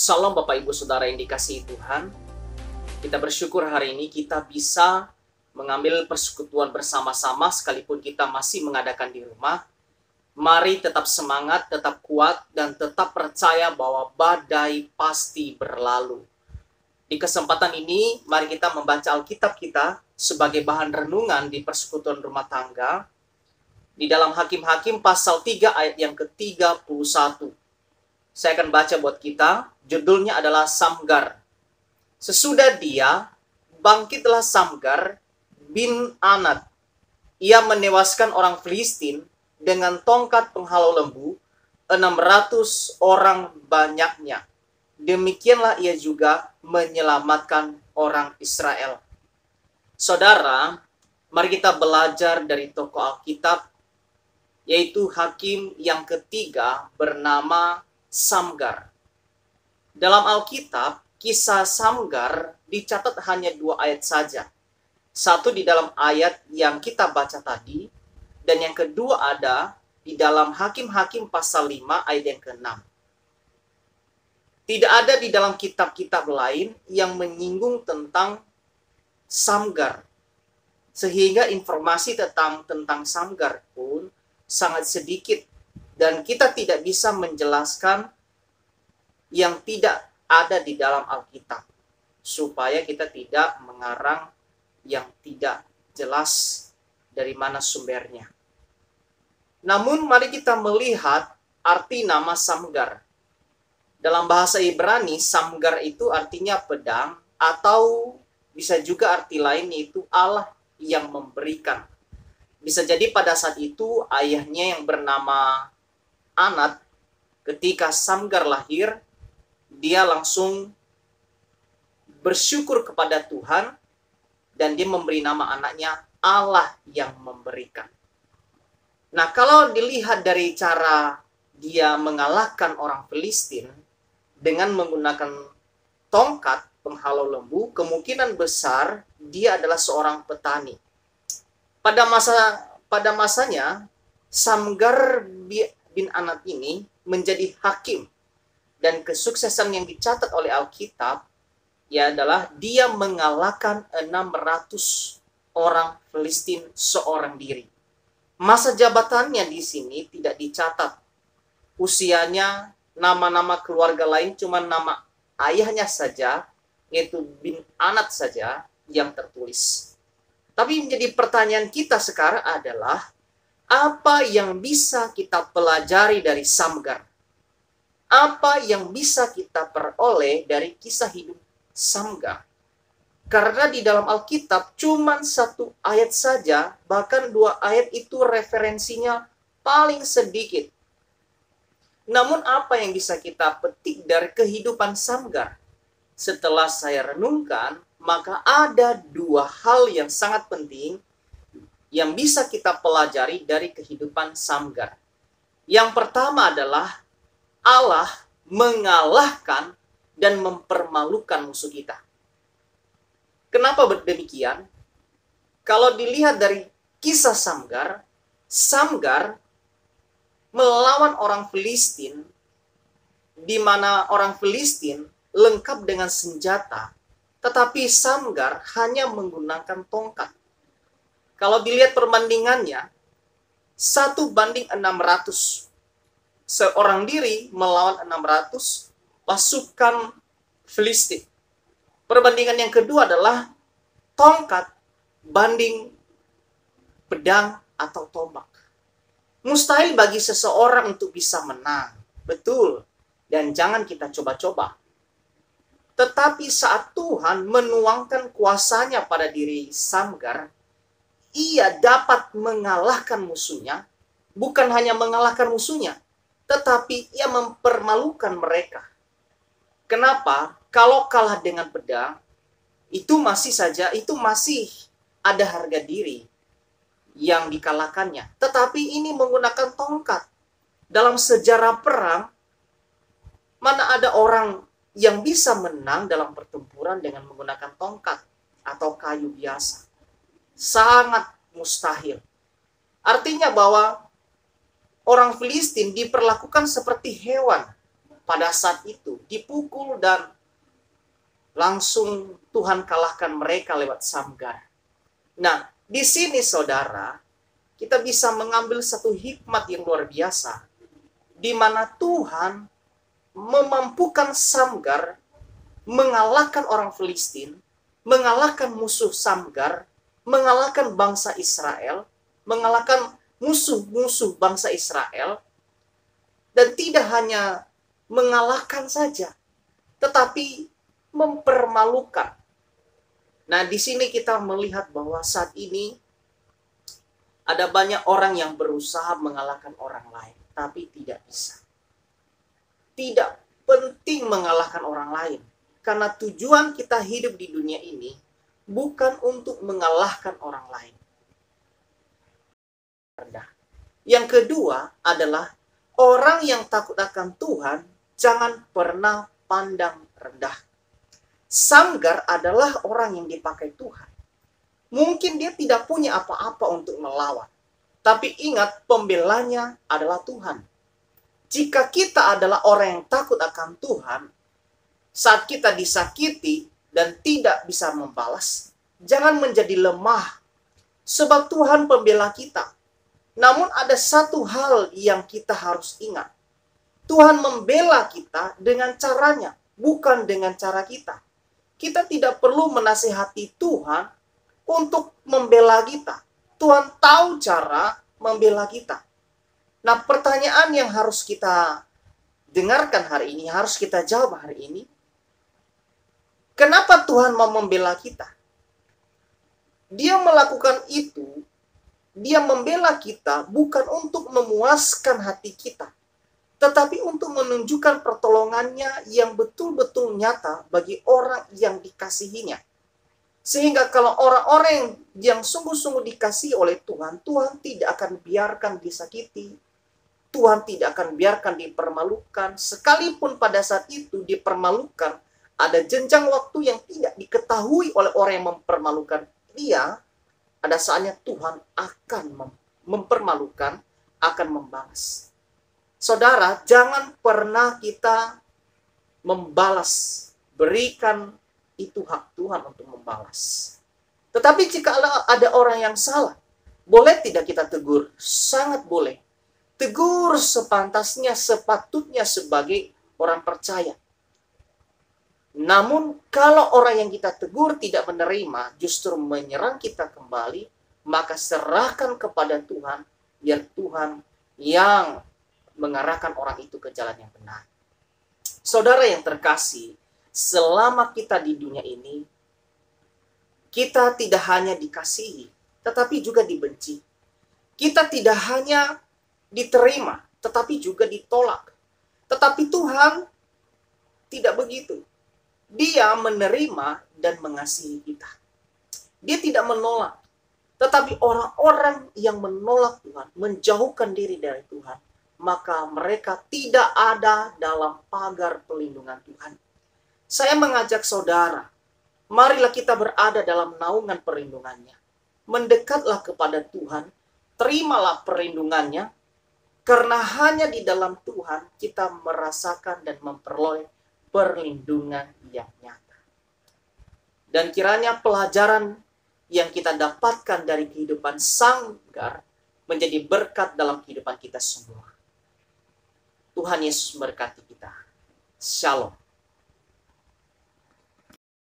Salam Bapak Ibu Saudara yang dikasihi Tuhan. Kita bersyukur hari ini kita bisa mengambil persekutuan bersama-sama sekalipun kita masih mengadakan di rumah. Mari tetap semangat, tetap kuat, dan tetap percaya bahwa badai pasti berlalu. Di kesempatan ini, mari kita membaca Alkitab kita sebagai bahan renungan di persekutuan rumah tangga. Di dalam Hakim-Hakim pasal 3 ayat yang ke-31. Saya akan baca buat kita, judulnya adalah Samgar. Sesudah dia, bangkitlah Samgar bin Anat. Ia menewaskan orang Filistin dengan tongkat penghalau lembu, 600 orang banyaknya. Demikianlah ia juga menyelamatkan orang Israel. Saudara, mari kita belajar dari tokoh Alkitab, yaitu Hakim yang ketiga bernama Samgar. Dalam Alkitab, kisah Samgar dicatat hanya 2 ayat saja. Satu di dalam ayat yang kita baca tadi, dan yang kedua ada di dalam Hakim-Hakim pasal 5 ayat yang ke-6. Tidak ada di dalam kitab-kitab lain yang menyinggung tentang Samgar. Sehingga informasi tentang Samgar pun sangat sedikit. Dan kita tidak bisa menjelaskan yang tidak ada di dalam Alkitab. Supaya kita tidak mengarang yang tidak jelas dari mana sumbernya. Namun mari kita melihat arti nama Samgar. Dalam bahasa Ibrani, Samgar itu artinya pedang, atau bisa juga arti lain yaitu Allah yang memberikan. Bisa jadi pada saat itu ayahnya yang bernama Anat, ketika Samgar lahir, dia langsung bersyukur kepada Tuhan dan dia memberi nama anaknya Allah yang memberikan. Nah, kalau dilihat dari cara dia mengalahkan orang Filistin dengan menggunakan tongkat penghalau lembu, kemungkinan besar dia adalah seorang petani. Pada masanya, Samgar bin Anat ini menjadi hakim, dan kesuksesan yang dicatat oleh Alkitab ya adalah dia mengalahkan 600 orang Filistin seorang diri. Masa jabatannya di sini tidak dicatat. Usianya, nama-nama keluarga lain cuma nama ayahnya saja, yaitu bin Anat saja yang tertulis. Tapi menjadi pertanyaan kita sekarang adalah, apa yang bisa kita pelajari dari Samgar? Apa yang bisa kita peroleh dari kisah hidup Samgar? Karena di dalam Alkitab cuma 1 ayat saja, bahkan 2 ayat itu referensinya paling sedikit. Namun apa yang bisa kita petik dari kehidupan Samgar? Setelah saya renungkan, maka ada 2 hal yang sangat penting yang bisa kita pelajari dari kehidupan Samgar. Yang pertama adalah Allah mengalahkan dan mempermalukan musuh kita. Kenapa demikian? Kalau dilihat dari kisah Samgar, Samgar melawan orang Filistin, di mana orang Filistin lengkap dengan senjata, tetapi Samgar hanya menggunakan tongkat. Kalau dilihat perbandingannya, 1:600. Seorang diri melawan 600 pasukan Filistin. Perbandingan yang kedua adalah tongkat banding pedang atau tombak. Mustahil bagi seseorang untuk bisa menang. Betul. Dan jangan kita coba-coba. Tetapi saat Tuhan menuangkan kuasanya pada diri Samgar, ia dapat mengalahkan musuhnya. Bukan hanya mengalahkan musuhnya, tetapi ia mempermalukan mereka. Kenapa? Kalau kalah dengan pedang, itu masih ada harga diri yang dikalahkannya. Tetapi ini menggunakan tongkat. Dalam sejarah perang, mana ada orang yang bisa menang dalam pertempuran dengan menggunakan tongkat atau kayu biasa? Sangat mustahil. Artinya bahwa orang Filistin diperlakukan seperti hewan. pada saat itu dipukul dan langsung Tuhan kalahkan mereka lewat Samgar. Nah, di sini saudara, kita bisa mengambil satu hikmat yang luar biasa, di mana Tuhan memampukan Samgar mengalahkan orang Filistin, mengalahkan musuh Samgar, mengalahkan bangsa Israel, mengalahkan musuh-musuh bangsa Israel, dan tidak hanya mengalahkan saja, tetapi mempermalukan. Nah, di sini kita melihat bahwa saat ini ada banyak orang yang berusaha mengalahkan orang lain, tapi tidak bisa. Tidak penting mengalahkan orang lain, karena tujuan kita hidup di dunia ini bukan untuk mengalahkan orang lain. Yang kedua adalah orang yang takut akan Tuhan jangan pernah pandang rendah. Samgar adalah orang yang dipakai Tuhan. Mungkin dia tidak punya apa-apa untuk melawan, tapi ingat pembelanya adalah Tuhan. Jika kita adalah orang yang takut akan Tuhan, saat kita disakiti dan tidak bisa membalas, jangan menjadi lemah, sebab Tuhan pembela kita. Namun ada satu hal yang kita harus ingat. Tuhan membela kita dengan caranya, bukan dengan cara kita. Kita tidak perlu menasihati Tuhan untuk membela kita. Tuhan tahu cara membela kita. Nah, pertanyaan yang harus kita dengarkan hari ini, harus kita jawab hari ini. Kenapa Tuhan mau membela kita? Dia melakukan itu, dia membela kita bukan untuk memuaskan hati kita, tetapi untuk menunjukkan pertolongannya yang betul-betul nyata bagi orang yang dikasihinya. Sehingga kalau orang-orang yang sungguh-sungguh dikasihi oleh Tuhan, Tuhan tidak akan biarkan disakiti, Tuhan tidak akan biarkan dipermalukan, sekalipun pada saat itu dipermalukan, ada jenjang waktu yang tidak diketahui oleh orang yang mempermalukan dia, ada saatnya Tuhan akan mempermalukan, akan membalas. Saudara, jangan pernah kita membalas, berikan itu hak Tuhan untuk membalas. Tetapi jika ada orang yang salah, boleh tidak kita tegur? Sangat boleh. Tegur sepantasnya, sepatutnya sebagai orang percaya. Namun kalau orang yang kita tegur tidak menerima, justru menyerang kita kembali, maka serahkan kepada Tuhan, biar Tuhan yang mengarahkan orang itu ke jalan yang benar. Saudara yang terkasih, selama kita di dunia ini, kita tidak hanya dikasihi, tetapi juga dibenci. Kita tidak hanya diterima, tetapi juga ditolak. Tetapi Tuhan tidak begitu. Dia menerima dan mengasihi kita. Dia tidak menolak. Tetapi orang-orang yang menolak Tuhan, menjauhkan diri dari Tuhan, maka mereka tidak ada dalam pagar perlindungan Tuhan. Saya mengajak saudara, marilah kita berada dalam naungan perlindungannya. Mendekatlah kepada Tuhan, terimalah perlindungannya, karena hanya di dalam Tuhan kita merasakan dan memperoleh perlindungan yang nyata. Dan kiranya pelajaran yang kita dapatkan dari kehidupan Samgar menjadi berkat dalam kehidupan kita semua. Tuhan Yesus memberkati kita. Shalom.